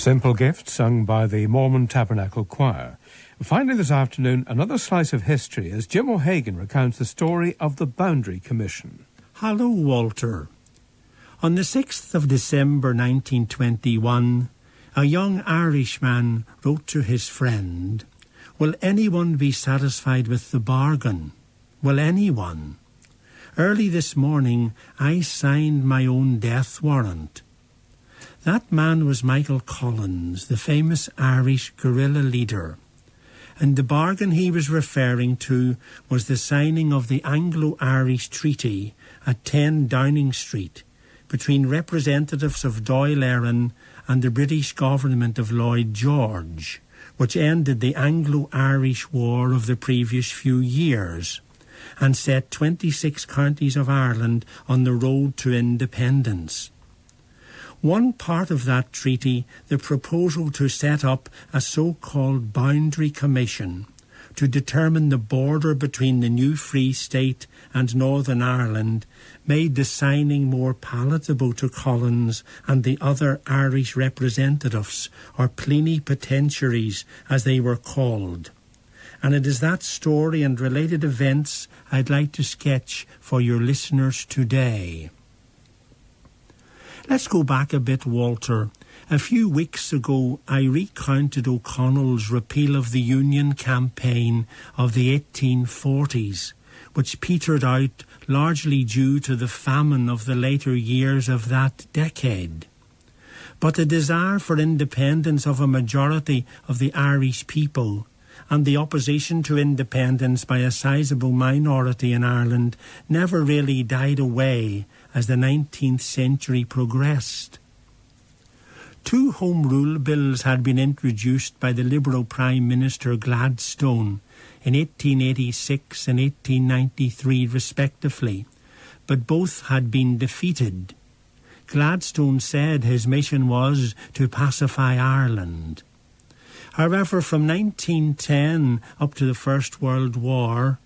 Simple Gift, sung by the Mormon Tabernacle Choir. Finally this afternoon, another slice of history as Jim O'Hagan recounts the story of the Boundary Commission. Hello, Walter. On the 6th of December 1921, a young Irishman wrote to his friend, "Will anyone be satisfied with the bargain? Will anyone? Early this morning I signed my own death warrant." That man was Michael Collins, the famous Irish guerrilla leader. And the bargain he was referring to was the signing of the Anglo-Irish Treaty at 10 Downing Street between representatives of Dáil Éireann and the British government of Lloyd George, which ended the Anglo-Irish War of the previous few years and set 26 counties of Ireland on the road to independence. One part of that treaty, the proposal to set up a so-called Boundary Commission to determine the border between the new Free State and Northern Ireland, made the signing more palatable to Collins and the other Irish representatives, or plenipotentiaries as they were called. And it is that story and related events I'd like to sketch for your listeners today. Let's go back a bit, Walter. A few weeks ago, I recounted O'Connell's repeal of the Union campaign of the 1840s, which petered out largely due to the famine of the later years of that decade. But the desire for independence of a majority of the Irish people and the opposition to independence by a sizable minority in Ireland never really died away as the 19th century progressed. 2 Home Rule bills had been introduced by the Liberal Prime Minister Gladstone in 1886 and 1893 respectively, but both had been defeated. Gladstone said his mission was to pacify Ireland. However, from 1910 up to the First World War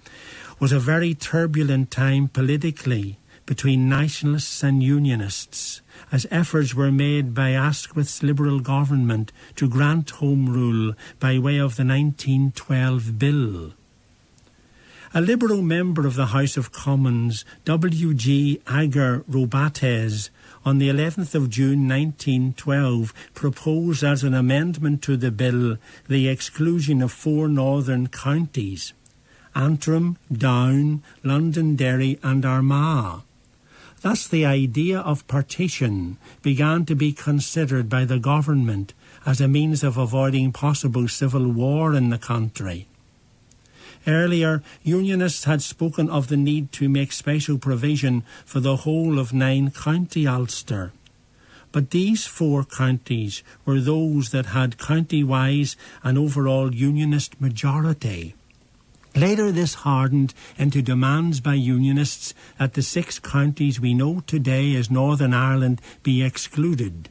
was a very turbulent time politically between nationalists and unionists, as efforts were made by Asquith's Liberal government to grant Home Rule by way of the 1912 Bill. A Liberal member of the House of Commons, W.G. Agar Robates, on the 11th of June 1912, proposed as an amendment to the bill the exclusion of 4 northern counties, Antrim, Down, Londonderry and Armagh. Thus the idea of partition began to be considered by the government as a means of avoiding possible civil war in the country. Earlier, Unionists had spoken of the need to make special provision for the whole of 9-county Ulster. But these 4 counties were those that had county-wise an overall Unionist majority. Later this hardened into demands by Unionists that the 6 counties we know today as Northern Ireland be excluded.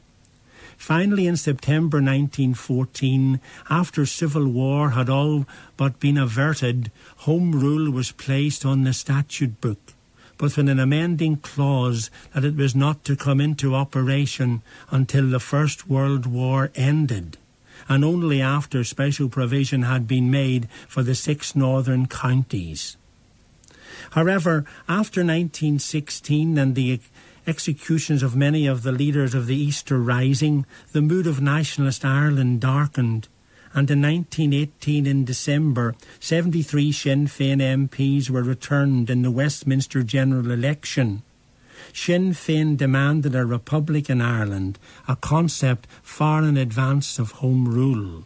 Finally, in September 1914, after civil war had all but been averted, Home Rule was placed on the statute book, but with an amending clause that it was not to come into operation until the First World War ended, and only after special provision had been made for the 6 northern counties. However, after 1916 and the executions of many of the leaders of the Easter Rising, the mood of nationalist Ireland darkened, and in 1918 in December, 73 Sinn Féin MPs were returned in the Westminster general election. Sinn Féin demanded a republic in Ireland, a concept far in advance of Home Rule.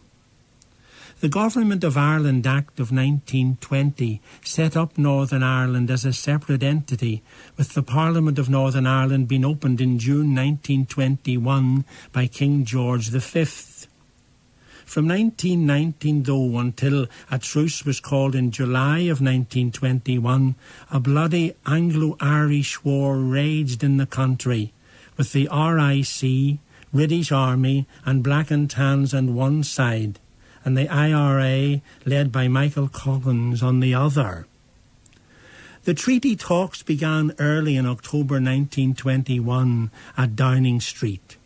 The Government of Ireland Act of 1920 set up Northern Ireland as a separate entity, with the Parliament of Northern Ireland being opened in June 1921 by King George V. From 1919, though, until a truce was called in July of 1921, a bloody Anglo-Irish war raged in the country, with the RIC, British Army and Black and Tans on one side, and the IRA, led by Michael Collins, on the other. The treaty talks began early in October 1921 at Downing Street.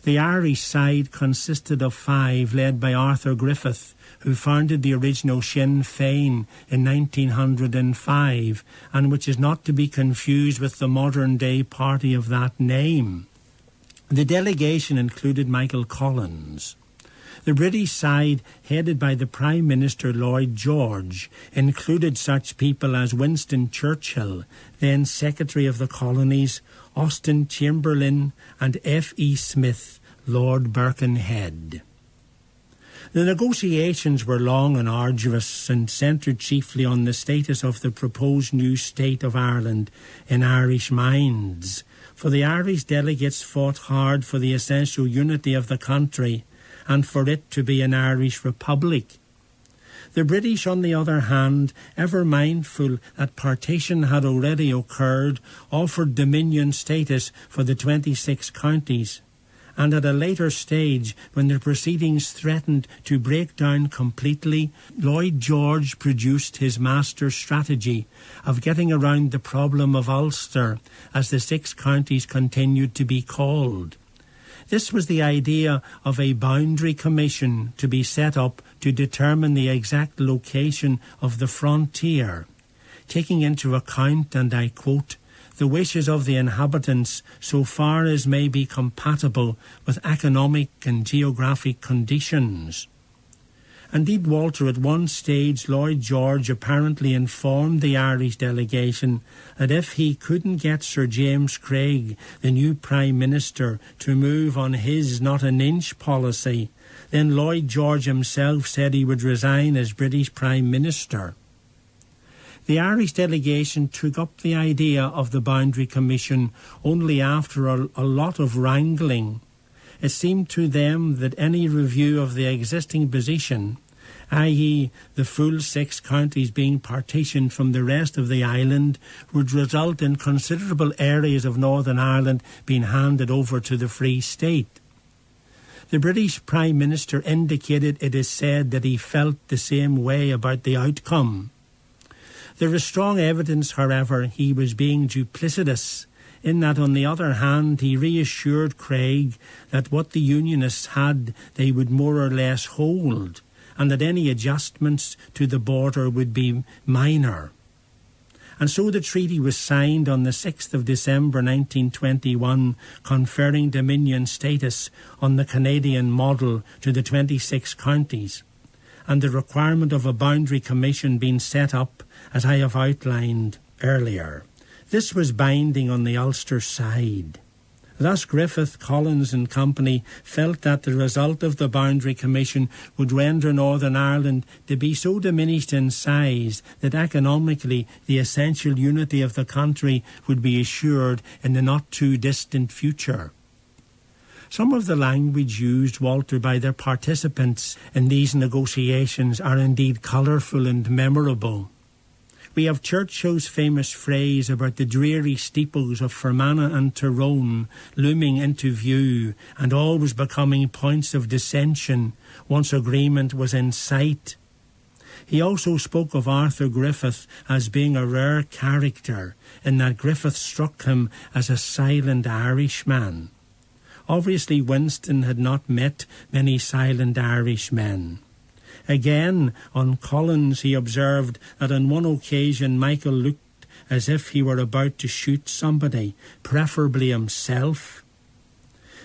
The Irish side consisted of 5, led by Arthur Griffith, who founded the original Sinn Féin in 1905, and which is not to be confused with the modern-day party of that name. The delegation included Michael Collins. The British side, headed by the Prime Minister Lloyd George, included such people as Winston Churchill, then Secretary of the Colonies, Austen Chamberlain, and F.E. Smith, Lord Birkenhead. The negotiations were long and arduous and centred chiefly on the status of the proposed new state of Ireland in Irish minds, for the Irish delegates fought hard for the essential unity of the country and for it to be an Irish republic. The British, on the other hand, ever mindful that partition had already occurred, offered Dominion status for the 26 counties, and at a later stage, when the proceedings threatened to break down completely, Lloyd George produced his master strategy of getting around the problem of Ulster, as the 6 counties continued to be called. This was the idea of a boundary commission to be set up to determine the exact location of the frontier, taking into account, and I quote, the wishes of the inhabitants so far as may be compatible with economic and geographic conditions. Indeed, Walter, at one stage, Lloyd George apparently informed the Irish delegation that if he couldn't get Sir James Craig, the new Prime Minister, to move on his not an inch policy, then Lloyd George himself said he would resign as British Prime Minister. The Irish delegation took up the idea of the Boundary Commission only after a lot of wrangling. It seemed to them that any review of the existing position, i.e. the full 6 counties being partitioned from the rest of the island, would result in considerable areas of Northern Ireland being handed over to the Free State. The British Prime Minister indicated, it is said, that he felt the same way about the outcome. There is strong evidence, however, he was being duplicitous, in that, on the other hand, he reassured Craig that what the Unionists had they would more or less hold, and that any adjustments to the border would be minor. And so the treaty was signed on the 6th of December 1921, conferring Dominion status on the Canadian model to the 26 counties, and the requirement of a boundary commission being set up, as I have outlined earlier. This was binding on the Ulster side. Thus Griffith, Collins and company felt that the result of the Boundary Commission would render Northern Ireland to be so diminished in size that economically the essential unity of the country would be assured in the not-too-distant future. Some of the language used, Walter, by their participants in these negotiations are indeed colourful and memorable. We have Churchill's famous phrase about the dreary steeples of Fermanagh and Tyrone looming into view and always becoming points of dissension once agreement was in sight. He also spoke of Arthur Griffith as being a rare character, in that Griffith struck him as a silent Irishman. Obviously, Winston had not met many silent Irishmen. Again, on Collins, he observed that on one occasion Michael looked as if he were about to shoot somebody, preferably himself.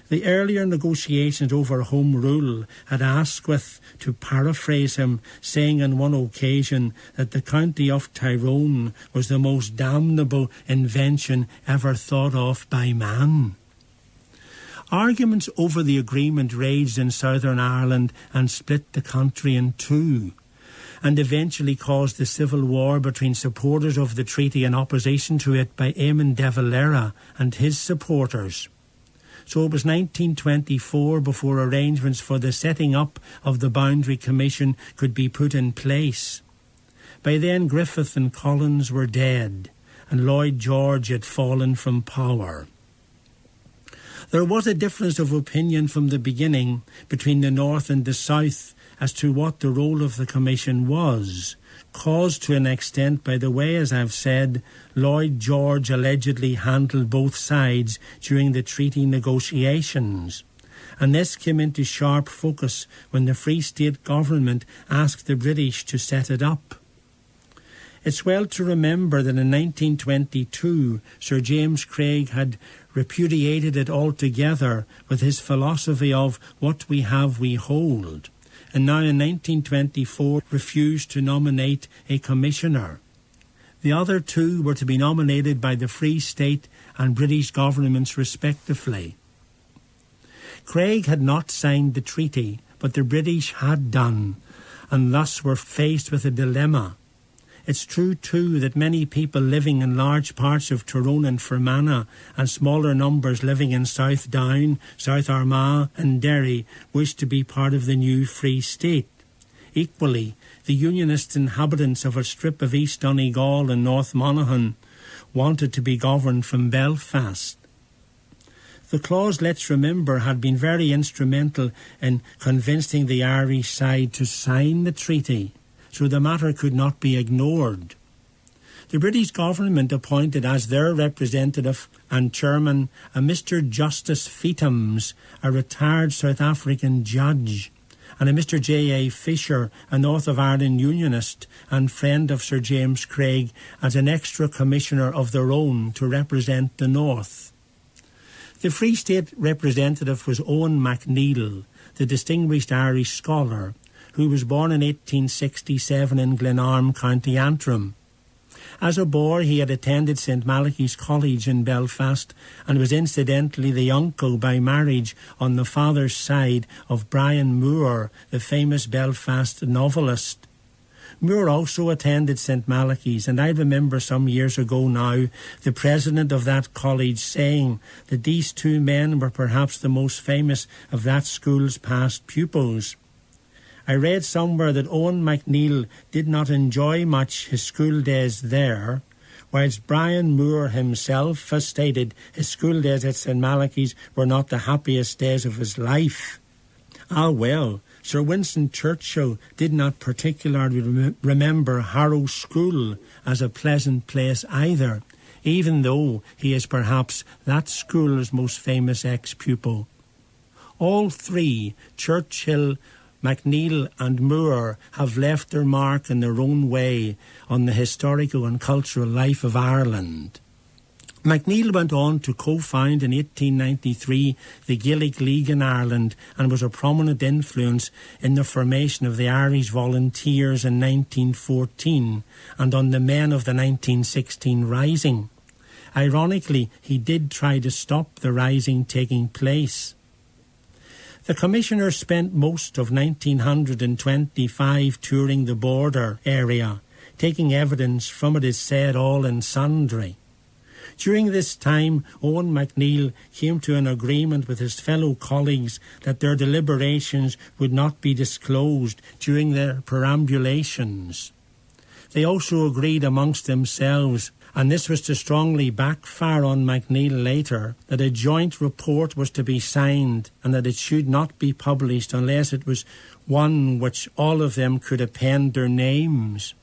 The earlier negotiations over Home Rule had Asquith, to paraphrase him, saying on one occasion that the county of Tyrone was the most damnable invention ever thought of by man. Arguments over the agreement raged in Southern Ireland and split the country in two, and eventually caused the civil war between supporters of the treaty and opposition to it by Eamon de Valera and his supporters. So it was 1924 before arrangements for the setting up of the Boundary Commission could be put in place. By then Griffith and Collins were dead, and Lloyd George had fallen from power. There was a difference of opinion from the beginning between the North and the South as to what the role of the Commission was, caused to an extent by the way, as I've said, Lloyd George allegedly handled both sides during the treaty negotiations. and this came into sharp focus when the Free State government asked the British to set it up. It's well to remember that in 1922 Sir James Craig had repudiated it altogether with his philosophy of what we have we hold, and now in 1924 refused to nominate a commissioner. The other two were to be nominated by the Free State and British governments respectively. Craig had not signed the treaty, but the British had done, and thus were faced with a dilemma. It's true, too, that many people living in large parts of Tyrone and Fermanagh and smaller numbers living in South Down, South Armagh and Derry wished to be part of the new Free State. Equally, the Unionist inhabitants of a strip of East Donegal and North Monaghan wanted to be governed from Belfast. The clause, let's remember, had been very instrumental in convincing the Irish side to sign the treaty, so the matter could not be ignored. The British government appointed as their representative and chairman a Mr. Justice Feetums, a retired South African judge, and a Mr. J.A. Fisher, a North of Ireland Unionist and friend of Sir James Craig, as an extra commissioner of their own to represent the North. The Free State representative was Owen MacNeill, the distinguished Irish scholar, who was born in 1867 in Glenarm, County Antrim. As a boy, he had attended St. Malachy's College in Belfast and was incidentally the uncle by marriage on the father's side of Brian Moore, the famous Belfast novelist. Moore also attended St. Malachy's, and I remember some years ago now the president of that college saying that these two men were perhaps the most famous of that school's past pupils. I read somewhere that Owen MacNeill did not enjoy much his school days there, whilst Brian Moore himself has stated his school days at St. Malachy's were not the happiest days of his life. Ah well, Sir Winston Churchill did not particularly remember Harrow School as a pleasant place either, even though he is perhaps that school's most famous ex-pupil. All three, Churchill, MacNeill and Moore, have left their mark in their own way on the historical and cultural life of Ireland. MacNeill went on to co-found in 1893 the Gaelic League in Ireland and was a prominent influence in the formation of the Irish Volunteers in 1914 and on the men of the 1916 Rising. Ironically, he did try to stop the Rising taking place. The Commissioner spent most of 1925 touring the border area, taking evidence from, it is said, all and sundry. During this time, Owen MacNeill came to an agreement with his fellow colleagues that their deliberations would not be disclosed during their perambulations. They also agreed amongst themselves, and this was to strongly backfire on MacNeill later, that a joint report was to be signed and that it should not be published unless it was one which all of them could append their names.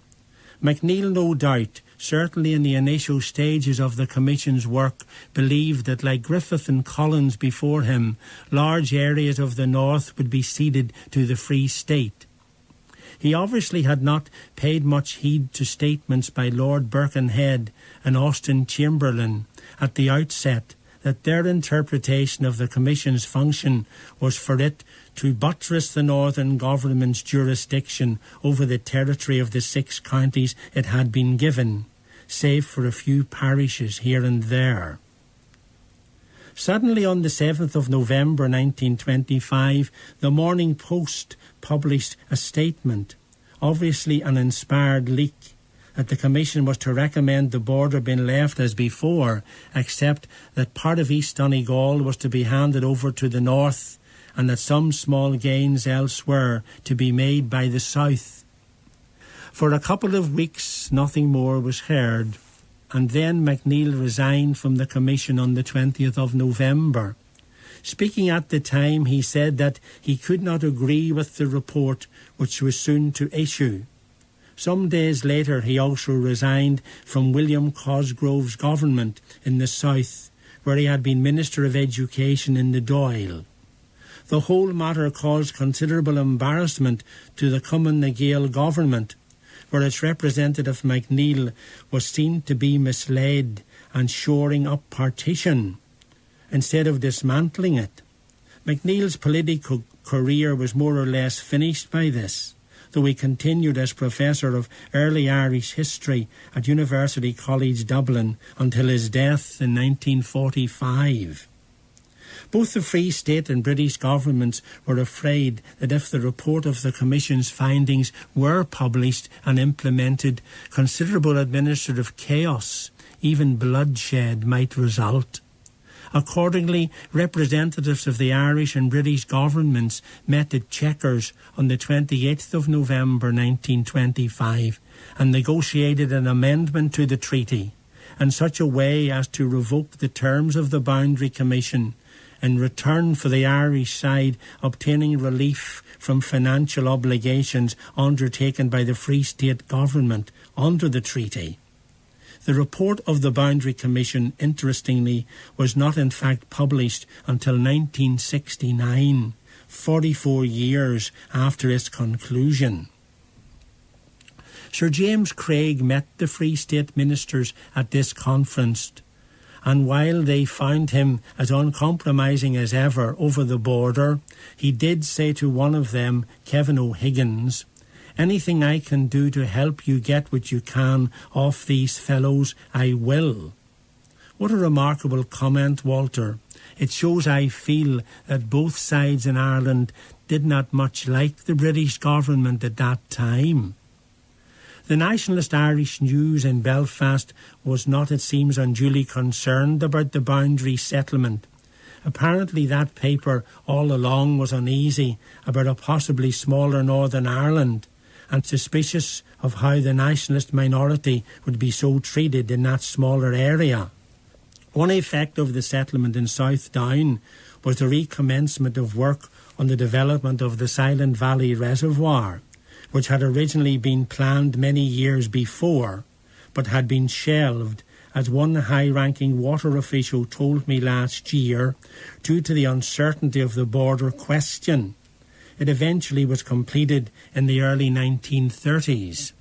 MacNeill, no doubt, certainly in the initial stages of the Commission's work, believed that, like Griffith and Collins before him, large areas of the North would be ceded to the Free State. He obviously had not paid much heed to statements by Lord Birkenhead and Austin Chamberlain at the outset that their interpretation of the Commission's function was for it to buttress the Northern Government's jurisdiction over the territory of the 6 counties it had been given, save for a few parishes here and there. Suddenly, on the 7th of November 1925, the Morning Post published a statement, obviously an inspired leak, that the Commission was to recommend the border being left as before, except that part of East Donegal was to be handed over to the North, and that some small gains elsewhere to be made by the South. For a couple of weeks nothing more was heard, and then MacNeill resigned from the Commission on the 20th of November. Speaking at the time, he said that he could not agree with the report which was soon to issue. Some days later he also resigned from William Cosgrove's government in the south, where he had been Minister of Education in the Dáil. The whole matter caused considerable embarrassment to the Cumann na Gael government, where its representative MacNeill was seen to be misled and shoring up partition instead of dismantling it. MacNeill's political career was more or less finished by this, though he continued as Professor of Early Irish History at University College Dublin until his death in 1945. Both the Free State and British governments were afraid that if the report of the Commission's findings were published and implemented, considerable administrative chaos, even bloodshed, might result. Accordingly, representatives of the Irish and British governments met at Chequers on the 28th of November 1925 and negotiated an amendment to the treaty in such a way as to revoke the terms of the Boundary Commission in return for the Irish side obtaining relief from financial obligations undertaken by the Free State government under the treaty. The report of the Boundary Commission, interestingly, was not in fact published until 1969, 44 years after its conclusion. Sir James Craig met the Free State ministers at this conference, and while they found him as uncompromising as ever over the border, he did say to one of them, Kevin O'Higgins, "Anything I can do to help you get what you can off these fellows, I will." What a remarkable comment, Walter. It shows, I feel, that both sides in Ireland did not much like the British government at that time. The Nationalist Irish News in Belfast was not, it seems, unduly concerned about the boundary settlement. Apparently that paper all along was uneasy about a possibly smaller Northern Ireland and suspicious of how the nationalist minority would be so treated in that smaller area. One effect of the settlement in South Down was the recommencement of work on the development of the Silent Valley Reservoir, which had originally been planned many years before, but had been shelved, as one high-ranking water official told me last year, due to the uncertainty of the border question. It eventually was completed in the early 1930s.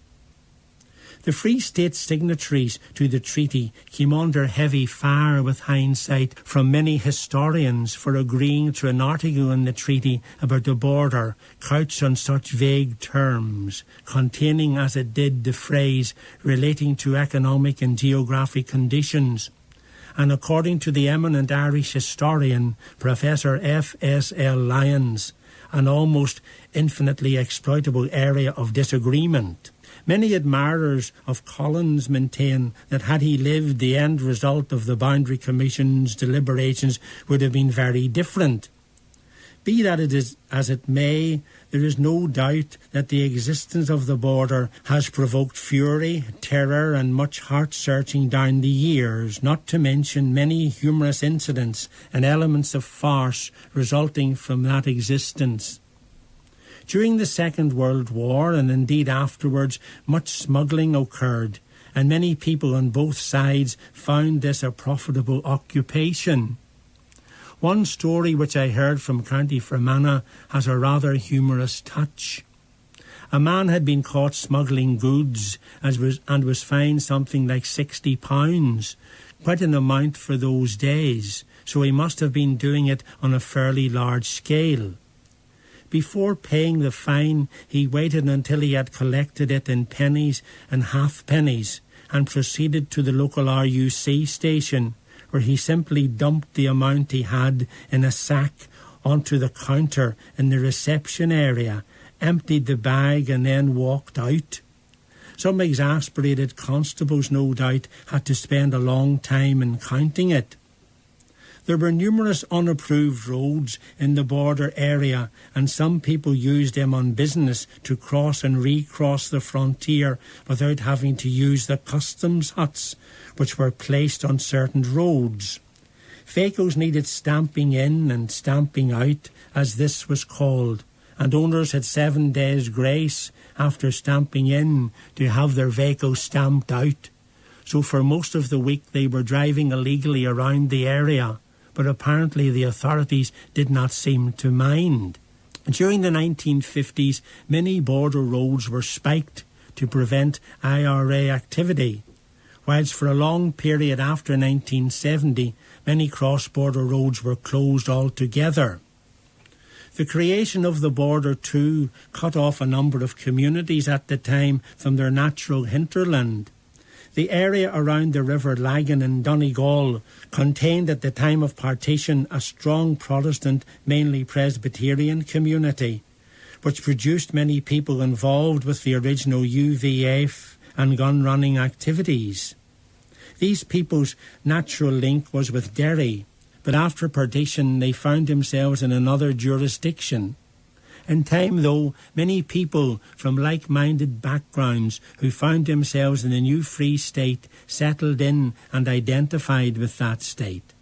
The Free State signatories to the treaty came under heavy fire with hindsight from many historians for agreeing to an article in the treaty about the border couched on such vague terms, containing as it did the phrase relating to economic and geographic conditions. And according to the eminent Irish historian, Professor F.S.L. Lyons, an almost infinitely exploitable area of disagreement. Many admirers of Collins maintain that had he lived, the end result of the Boundary Commission's deliberations would have been very different. Be that as it may, there is no doubt that the existence of the border has provoked fury, terror and much heart-searching down the years, not to mention many humorous incidents and elements of farce resulting from that existence. During the Second World War, and indeed afterwards, much smuggling occurred, and many people on both sides found this a profitable occupation. One story which I heard from County Fermanagh has a rather humorous touch. A man had been caught smuggling goods and was fined something like £60, quite an amount for those days, so he must have been doing it on a fairly large scale. Before paying the fine, he waited until he had collected it in pennies and halfpennies and proceeded to the local RUC station, where he simply dumped the amount he had in a sack onto the counter in the reception area, emptied the bag and then walked out. Some exasperated constables, no doubt, had to spend a long time in counting it. There were numerous unapproved roads in the border area, and some people used them on business to cross and recross the frontier without having to use the customs huts, which were placed on certain roads. Facos needed stamping in and stamping out, as this was called, and owners had 7 days' grace after stamping in to have their Facos stamped out. So for most of the week they were driving illegally around the area, but apparently the authorities did not seem to mind. During the 1950s, many border roads were spiked to prevent IRA activity, whilst for a long period after 1970, many cross-border roads were closed altogether. The creation of the border, too, cut off a number of communities at the time from their natural hinterland. The area around the River Lagan in Donegal contained at the time of partition a strong Protestant, mainly Presbyterian community, which produced many people involved with the original UVF and gun-running activities. These people's natural link was with Derry, but after partition they found themselves in another jurisdiction. In time, though, many people from like-minded backgrounds who found themselves in the new Free State settled in and identified with that state.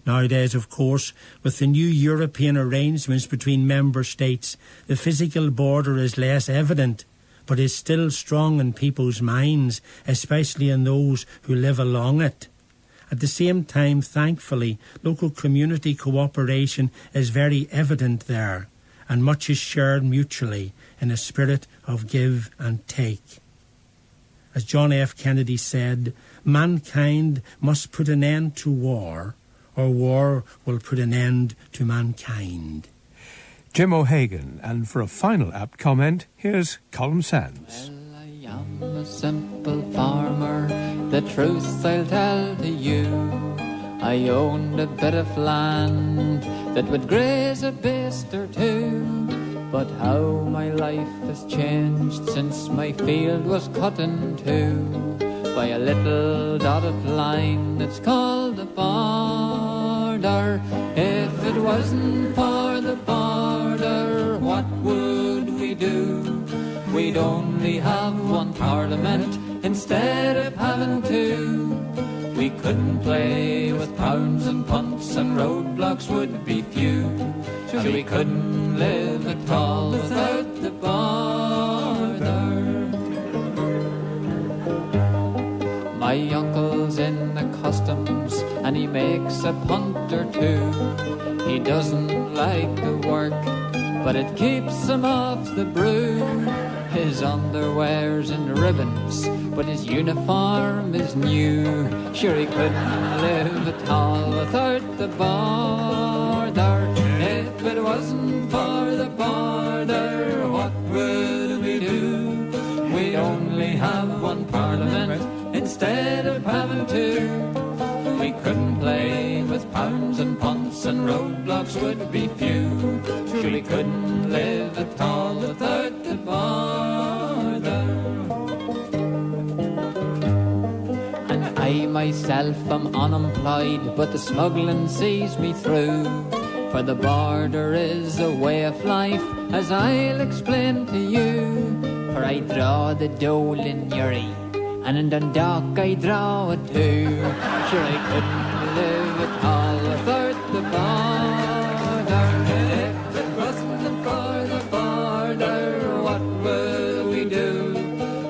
Nowadays, of course, with the new European arrangements between member states, the physical border is less evident, but is still strong in people's minds, especially in those who live along it. At the same time, thankfully, local community cooperation is very evident there, and much is shared mutually in a spirit of give and take. As John F. Kennedy said, mankind must put an end to war, or war will put an end to mankind. Jim O'Hagan, and for a final apt comment, here's Colin Sands. Well, I am a simple farmer, the truth I'll tell to you. I owned a bit of land that would graze a beast or two. But how my life has changed since my field was cut in two by a little dotted line that's called the border. If it wasn't for the border, what would we do? We'd only have one parliament instead of having two. We couldn't play with pounds and punts, and roadblocks would be few. And we couldn't live at all without the border. My uncle's in the customs, and he makes a punt or two. He doesn't like the work, but it keeps him off the brew. His underwear's in ribbons, but his uniform is new. Sure, he couldn't live at all without the border. If it wasn't for the border, what would we do? We'd only have one parliament instead of having two. We couldn't play with pounds and punts, and roadblocks would be few. Sure, we couldn't live at all without the border. And I myself am unemployed, but the smuggling sees me through. For the border is a way of life, as I'll explain to you. For I draw the dole in Uri, and in Dundalk I draw it too. Sure, I couldn't live at all without the border. If it wasn't for the border, what would we do?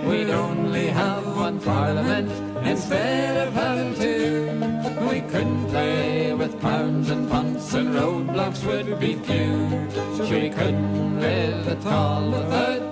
We'd only have one parliament instead of having two. We couldn't play with pounds and punts, and roadblocks would be few. Sure, we couldn't live at all without